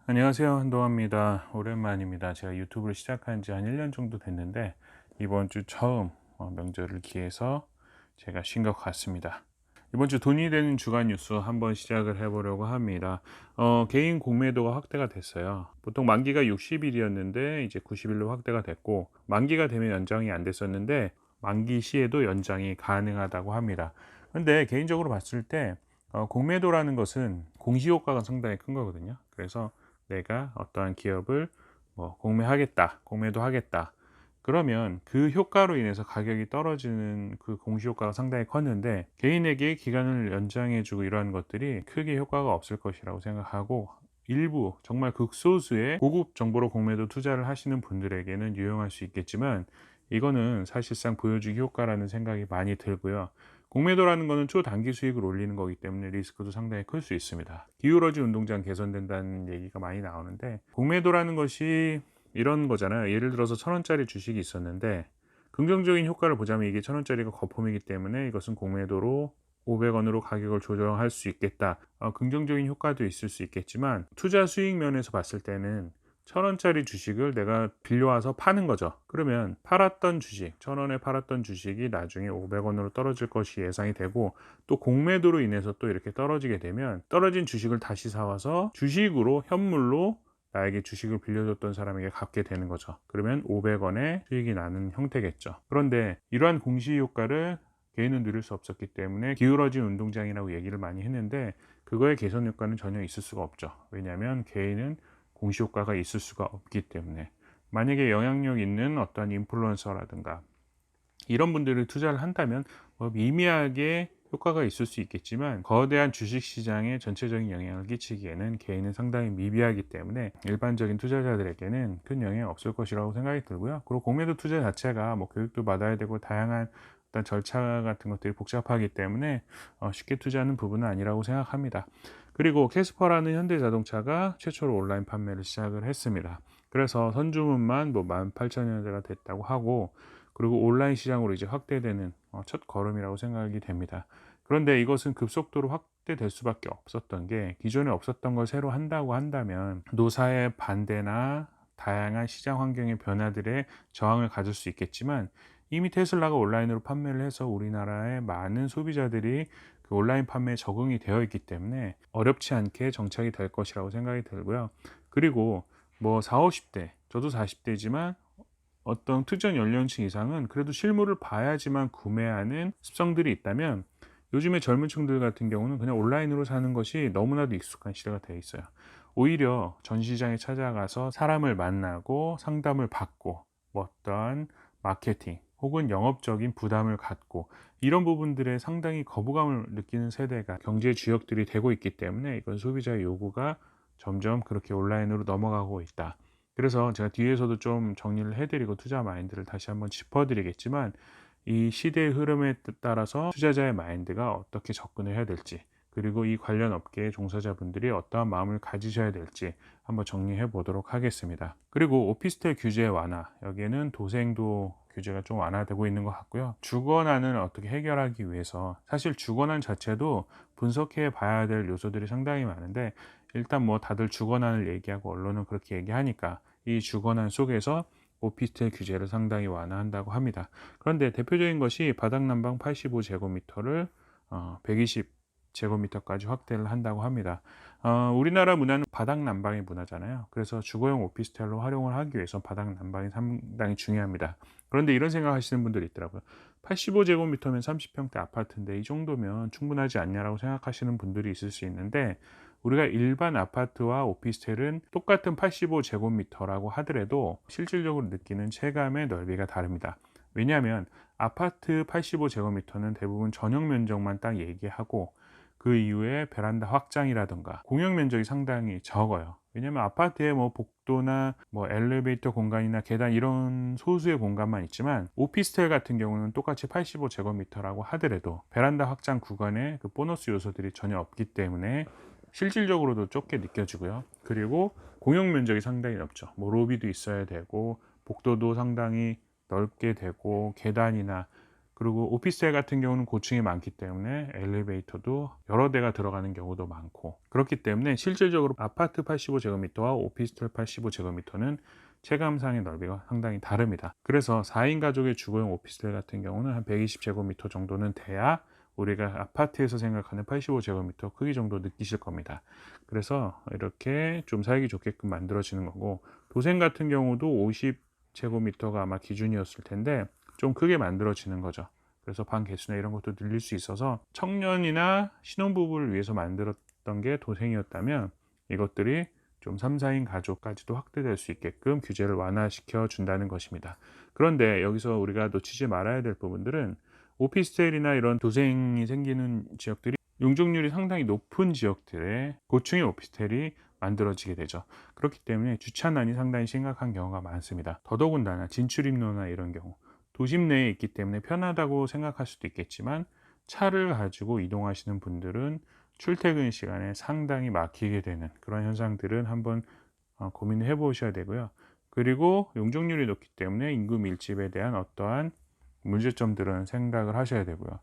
안녕하세요. 한동화입니다. 오랜만입니다. 제가 유튜브를 시작한 지 한 1년 정도 됐는데 이번 주 처음 명절을 기해서 제가 쉰 것 같습니다. 이번 주 돈이 되는 주간 뉴스 한번 시작을 해보려고 합니다. 개인 공매도가 확대가 됐어요. 보통 만기가 60일이었는데 이제 90일로 확대가 됐고, 만기가 되면 연장이 안 됐었는데 만기 시에도 연장이 가능하다고 합니다. 근데 개인적으로 봤을 때 공매도라는 것은 공시효과가 상당히 큰 거거든요. 그래서 내가 어떠한 기업을 공매하겠다, 공매도 하겠다. 그러면 그 효과로 인해서 가격이 떨어지는 그 공시효과가 상당히 컸는데, 개인에게 기간을 연장해주고 이러한 것들이 크게 효과가 없을 것이라고 생각하고, 일부 정말 극소수의 고급 정보로 공매도 투자를 하시는 분들에게는 유용할 수 있겠지만, 이거는 사실상 보여주기 효과라는 생각이 많이 들고요. 공매도라는 것은 초단기 수익을 올리는 거기 때문에 리스크도 상당히 클 수 있습니다. 기울어진 운동장 개선된다는 얘기가 많이 나오는데, 공매도라는 것이 이런 거잖아요. 예를 들어서 1,000원짜리 주식이 있었는데 긍정적인 효과를 보자면 이게 1,000원짜리가 거품이기 때문에 이것은 공매도로 500원으로 가격을 조정할 수 있겠다. 긍정적인 효과도 있을 수 있겠지만, 투자 수익 면에서 봤을 때는 1,000원짜리 주식을 내가 빌려와서 파는 거죠. 그러면 팔았던 주식, 1,000원에 팔았던 주식이 나중에 500원으로 떨어질 것이 예상이 되고, 또 공매도로 인해서 또 이렇게 떨어지게 되면 떨어진 주식을 다시 사와서 주식으로, 현물로 나에게 주식을 빌려줬던 사람에게 갚게 되는 거죠. 그러면 500원의 수익이 나는 형태겠죠. 그런데 이러한 공시 효과를 개인은 누릴 수 없었기 때문에 기울어진 운동장이라고 얘기를 많이 했는데, 그거의 개선 효과는 전혀 있을 수가 없죠. 왜냐하면 개인은 공시 효과가 있을 수가 없기 때문에. 만약에 영향력 있는 어떤 인플루언서라든가 이런 분들을 투자를 한다면 미미하게 효과가 있을 수 있겠지만, 거대한 주식 시장에 전체적인 영향을 끼치기에는 개인은 상당히 미비하기 때문에 일반적인 투자자들에게는 큰 영향이 없을 것이라고 생각이 들고요. 그리고 공매도 투자 자체가 교육도 받아야 되고 다양한 어떤 절차 같은 것들이 복잡하기 때문에 쉽게 투자하는 부분은 아니라고 생각합니다. 그리고 캐스퍼라는 현대자동차가 최초로 온라인 판매를 시작을 했습니다. 그래서 선주문만 18,000여대가 됐다고 하고, 그리고 온라인 시장으로 이제 확대되는 첫 걸음이라고 생각이 됩니다. 그런데 이것은 급속도로 확대될 수밖에 없었던 게, 기존에 없었던 걸 새로 한다고 한다면 노사의 반대나 다양한 시장 환경의 변화들에 저항을 가질 수 있겠지만, 이미 테슬라가 온라인으로 판매를 해서 우리나라의 많은 소비자들이 그 온라인 판매에 적응이 되어 있기 때문에 어렵지 않게 정착이 될 것이라고 생각이 들고요. 그리고 4, 50대, 저도 40대지만 어떤 특정 연령층 이상은 그래도 실물을 봐야지만 구매하는 습성들이 있다면, 요즘에 젊은 층들 같은 경우는 그냥 온라인으로 사는 것이 너무나도 익숙한 시대가 되어 있어요. 오히려 전시장에 찾아가서 사람을 만나고 상담을 받고 어떠한 마케팅 혹은 영업적인 부담을 갖고, 이런 부분들에 상당히 거부감을 느끼는 세대가 경제 주역들이 되고 있기 때문에, 이건 소비자의 요구가 점점 그렇게 온라인으로 넘어가고 있다. 그래서 제가 뒤에서도 좀 정리를 해드리고 투자 마인드를 다시 한번 짚어드리겠지만, 이 시대의 흐름에 따라서 투자자의 마인드가 어떻게 접근을 해야 될지, 그리고 이 관련 업계의 종사자분들이 어떠한 마음을 가지셔야 될지 한번 정리해 보도록 하겠습니다. 그리고 오피스텔 규제 완화, 여기에는 도생도 규제가 좀 완화되고 있는 것 같고요. 주거난을 어떻게 해결하기 위해서, 사실 주거난 자체도 분석해 봐야 될 요소들이 상당히 많은데, 일단 다들 주거난을 얘기하고 언론은 그렇게 얘기하니까 이 주거난 속에서 오피스텔 규제를 상당히 완화한다고 합니다. 그런데 대표적인 것이 바닥 난방 85제곱미터를 120제곱미터까지 확대를 한다고 합니다. 우리나라 문화는 바닥 난방의 문화잖아요. 그래서 주거용 오피스텔로 활용을 하기 위해서 바닥 난방이 상당히 중요합니다. 그런데 이런 생각하시는 분들이 있더라고요. 85제곱미터면 30평대 아파트인데 이 정도면 충분하지 않냐라고 생각하시는 분들이 있을 수 있는데, 우리가 일반 아파트와 오피스텔은 똑같은 85제곱미터라고 하더라도 실질적으로 느끼는 체감의 넓이가 다릅니다. 왜냐하면 아파트 85제곱미터는 대부분 전용 면적만 딱 얘기하고, 그 이후에 베란다 확장이라든가 공용 면적이 상당히 적어요. 왜냐하면 아파트에 복도나 엘리베이터 공간이나 계단 이런 소수의 공간만 있지만, 오피스텔 같은 경우는 똑같이 85제곱미터라고 하더라도 베란다 확장 구간에 그 보너스 요소들이 전혀 없기 때문에 실질적으로도 좁게 느껴지고요. 그리고 공용 면적이 상당히 넓죠. 로비도 있어야 되고 복도도 상당히 넓게 되고, 계단이나 그리고 오피스텔 같은 경우는 고층이 많기 때문에 엘리베이터도 여러 대가 들어가는 경우도 많고, 그렇기 때문에 실질적으로 아파트 85제곱미터와 오피스텔 85제곱미터는 체감상의 넓이가 상당히 다릅니다. 그래서 4인 가족의 주거용 오피스텔 같은 경우는 한 120제곱미터 정도는 돼야 우리가 아파트에서 생각하는 85제곱미터 크기 정도 느끼실 겁니다. 그래서 이렇게 좀 살기 좋게끔 만들어지는 거고, 도생 같은 경우도 50제곱미터가 아마 기준이었을 텐데 좀 크게 만들어지는 거죠. 그래서 방 개수나 이런 것도 늘릴 수 있어서 청년이나 신혼부부를 위해서 만들었던 게 도생이었다면, 이것들이 좀 3, 4인 가족까지도 확대될 수 있게끔 규제를 완화시켜 준다는 것입니다. 그런데 여기서 우리가 놓치지 말아야 될 부분들은, 오피스텔이나 이런 도생이 생기는 지역들이 용적률이 상당히 높은 지역들의 고층의 오피스텔이 만들어지게 되죠. 그렇기 때문에 주차난이 상당히 심각한 경우가 많습니다. 더더군다나 진출입로나 이런 경우, 도심 내에 있기 때문에 편하다고 생각할 수도 있겠지만, 차를 가지고 이동하시는 분들은 출퇴근 시간에 상당히 막히게 되는 그런 현상들은 한번 고민을 해 보셔야 되고요. 그리고 용적률이 높기 때문에 인구 밀집에 대한 어떠한 문제점들은 생각을 하셔야 되고요.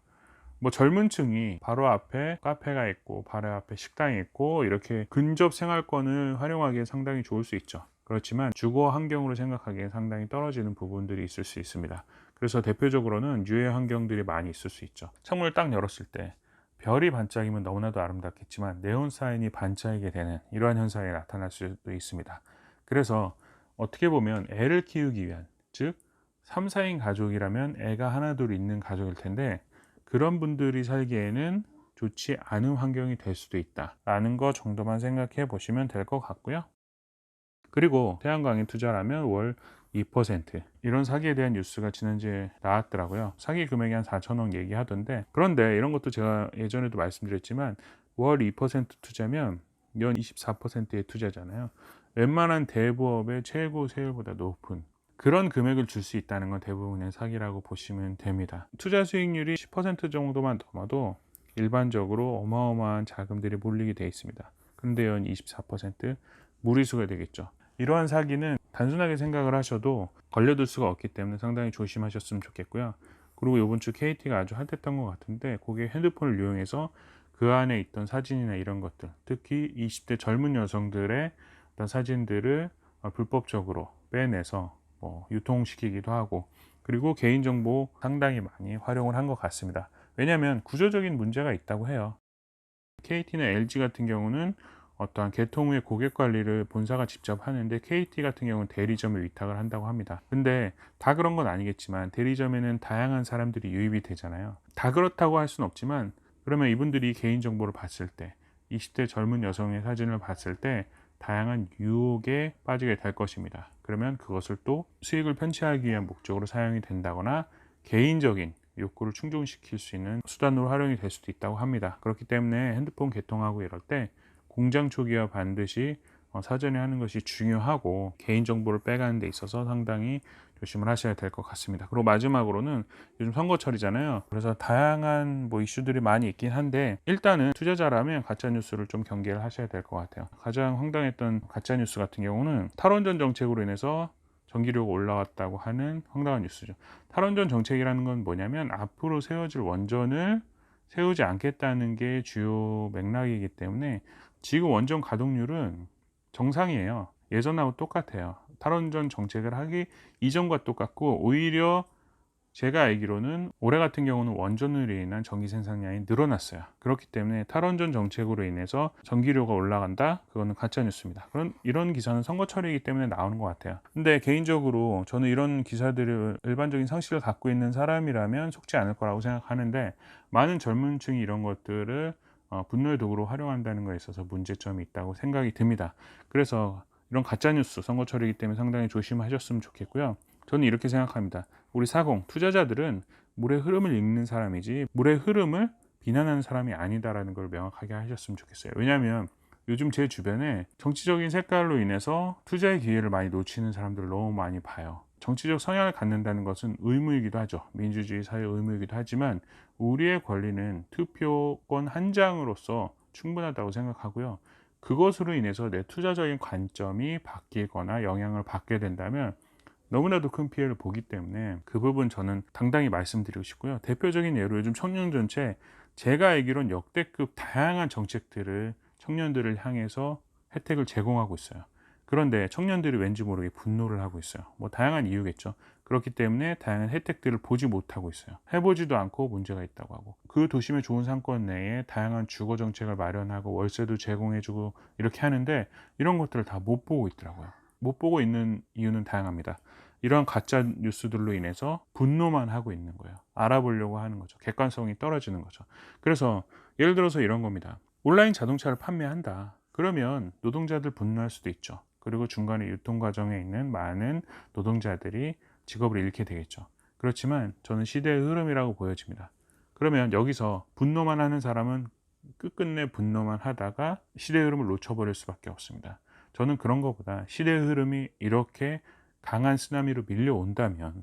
뭐 젊은 층이 바로 앞에 카페가 있고 바로 앞에 식당이 있고 이렇게 근접 생활권을 활용하기에 상당히 좋을 수 있죠. 그렇지만 주거 환경으로 생각하기에 상당히 떨어지는 부분들이 있을 수 있습니다. 그래서 대표적으로는 유해 환경들이 많이 있을 수 있죠. 창문을 딱 열었을 때 별이 반짝이면 너무나도 아름답겠지만 네온 사인이 반짝이게 되는 이러한 현상이 나타날 수도 있습니다. 그래서 어떻게 보면 애를 키우기 위한, 즉 3, 4인 가족이라면 애가 하나 둘 있는 가족일 텐데, 그런 분들이 살기에는 좋지 않은 환경이 될 수도 있다라는 것 정도만 생각해 보시면 될 것 같고요. 그리고 태양광에 투자라면 월 2% 이런 사기에 대한 뉴스가 지난주에 나왔더라고요. 사기 금액이 한 4천억 얘기하던데, 그런데 이런 것도 제가 예전에도 말씀드렸지만 월 2% 투자면 연 24%의 투자잖아요. 웬만한 대부업의 최고 세율보다 높은 그런 금액을 줄 수 있다는 건 대부분의 사기라고 보시면 됩니다. 투자 수익률이 10% 정도만 넘어도 일반적으로 어마어마한 자금들이 몰리게 되어 있습니다. 그런데 연 24% 무리수가 되겠죠. 이러한 사기는 단순하게 생각을 하셔도 걸려들 수가 없기 때문에 상당히 조심하셨으면 좋겠고요. 그리고 이번 주 KT가 아주 핫했던 것 같은데, 거기에 핸드폰을 이용해서 그 안에 있던 사진이나 이런 것들, 특히 20대 젊은 여성들의 어떤 사진들을 불법적으로 빼내서 유통시키기도 하고, 그리고 개인정보 상당히 많이 활용을 한 것 같습니다. 왜냐하면 구조적인 문제가 있다고 해요. KT나 LG 같은 경우는 어떠한 개통 후의 고객 관리를 본사가 직접 하는데, KT 같은 경우는 대리점에 위탁을 한다고 합니다. 근데 다 그런 건 아니겠지만 대리점에는 다양한 사람들이 유입이 되잖아요. 다 그렇다고 할 수는 없지만, 그러면 이분들이 개인정보를 봤을 때, 20대 젊은 여성의 사진을 봤을 때 다양한 유혹에 빠지게 될 것입니다. 그러면 그것을 또 수익을 편취하기 위한 목적으로 사용이 된다거나 개인적인 욕구를 충족시킬 수 있는 수단으로 활용이 될 수도 있다고 합니다. 그렇기 때문에 핸드폰 개통하고 이럴 때 공장 초기화 반드시 사전에 하는 것이 중요하고, 개인정보를 빼가는 데 있어서 상당히 조심을 하셔야 될 것 같습니다. 그리고 마지막으로는 요즘 선거철이잖아요. 그래서 다양한 이슈들이 많이 있긴 한데, 일단은 투자자라면 가짜뉴스를 좀 경계를 하셔야 될 것 같아요. 가장 황당했던 가짜뉴스 같은 경우는 탈원전 정책으로 인해서 전기료가 올라왔다고 하는 황당한 뉴스죠. 탈원전 정책이라는 건 뭐냐면, 앞으로 세워질 원전을 세우지 않겠다는 게 주요 맥락이기 때문에 지금 원전 가동률은 정상이에요. 예전하고 똑같아요. 탈원전 정책을 하기 이전과 똑같고, 오히려 제가 알기로는 올해 같은 경우는 원전으로 인한 전기 생산량이 늘어났어요. 그렇기 때문에 탈원전 정책으로 인해서 전기료가 올라간다? 그거는 가짜 뉴스입니다. 이런 기사는 선거철이기 때문에 나오는 것 같아요. 근데 개인적으로 저는 이런 기사들을 일반적인 상식을 갖고 있는 사람이라면 속지 않을 거라고 생각하는데, 많은 젊은 층이 이런 것들을 분노의 도구로 활용한다는 것에 있어서 문제점이 있다고 생각이 듭니다. 그래서 이런 가짜뉴스, 선거철이기 때문에 상당히 조심하셨으면 좋겠고요. 저는 이렇게 생각합니다. 우리 투자자들은 물의 흐름을 읽는 사람이지 물의 흐름을 비난하는 사람이 아니다라는 걸 명확하게 하셨으면 좋겠어요. 왜냐하면 요즘 제 주변에 정치적인 색깔로 인해서 투자의 기회를 많이 놓치는 사람들을 너무 많이 봐요. 정치적 성향을 갖는다는 것은 의무이기도 하죠. 민주주의 사회의 의무이기도 하지만, 우리의 권리는 투표권 한 장으로서 충분하다고 생각하고요. 그것으로 인해서 내 투자적인 관점이 바뀌거나 영향을 받게 된다면 너무나도 큰 피해를 보기 때문에 그 부분 저는 당당히 말씀드리고 싶고요. 대표적인 예로 요즘 청년정책, 제가 알기론 역대급 다양한 정책들을 청년들을 향해서 혜택을 제공하고 있어요. 그런데 청년들이 왠지 모르게 분노를 하고 있어요. 뭐 다양한 이유겠죠. 그렇기 때문에 다양한 혜택들을 보지 못하고 있어요. 해보지도 않고 문제가 있다고 하고, 그 도심의 좋은 상권 내에 다양한 주거 정책을 마련하고 월세도 제공해주고 이렇게 하는데 이런 것들을 다 못 보고 있더라고요. 못 보고 있는 이유는 다양합니다. 이런 가짜 뉴스들로 인해서 분노만 하고 있는 거예요. 알아보려고 하는 거죠. 객관성이 떨어지는 거죠. 그래서 예를 들어서 이런 겁니다. 온라인 자동차를 판매한다. 그러면 노동자들 분노할 수도 있죠. 그리고 중간에 유통 과정에 있는 많은 노동자들이 직업을 잃게 되겠죠. 그렇지만 저는 시대의 흐름이라고 보여집니다. 그러면 여기서 분노만 하는 사람은 끝끝내 분노만 하다가 시대의 흐름을 놓쳐버릴 수밖에 없습니다. 저는 그런 것보다 시대의 흐름이 이렇게 강한 쓰나미로 밀려온다면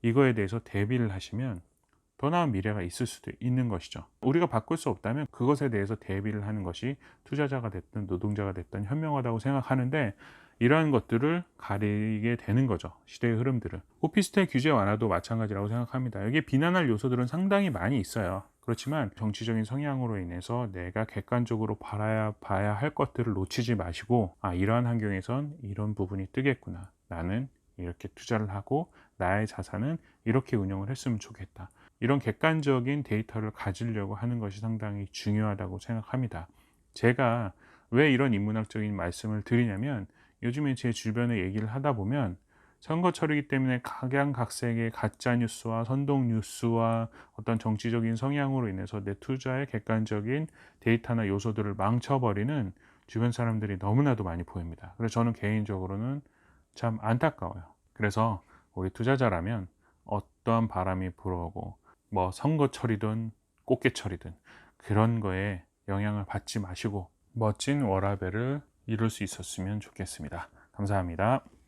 이거에 대해서 대비를 하시면 더 나은 미래가 있을 수도 있는 것이죠. 우리가 바꿀 수 없다면 그것에 대해서 대비를 하는 것이 투자자가 됐든 노동자가 됐든 현명하다고 생각하는데, 이러한 것들을 가리게 되는 거죠. 시대의 흐름들을. 오피스텔 규제 완화도 마찬가지라고 생각합니다. 여기에 비난할 요소들은 상당히 많이 있어요. 그렇지만 정치적인 성향으로 인해서 내가 객관적으로 봐야 할 것들을 놓치지 마시고, 이러한 환경에선 이런 부분이 뜨겠구나, 나는 이렇게 투자를 하고 나의 자산은 이렇게 운영을 했으면 좋겠다, 이런 객관적인 데이터를 가지려고 하는 것이 상당히 중요하다고 생각합니다. 제가 왜 이런 인문학적인 말씀을 드리냐면, 요즘에 제 주변에 얘기를 하다 보면 선거철이기 때문에 각양각색의 가짜뉴스와 선동뉴스와 어떤 정치적인 성향으로 인해서 내 투자의 객관적인 데이터나 요소들을 망쳐버리는 주변 사람들이 너무나도 많이 보입니다. 그래서 저는 개인적으로는 참 안타까워요. 그래서 우리 투자자라면 어떠한 바람이 불어오고 뭐 선거철이든 꽃게철이든 그런 거에 영향을 받지 마시고 멋진 워라밸을 이룰 수 있었으면 좋겠습니다. 감사합니다.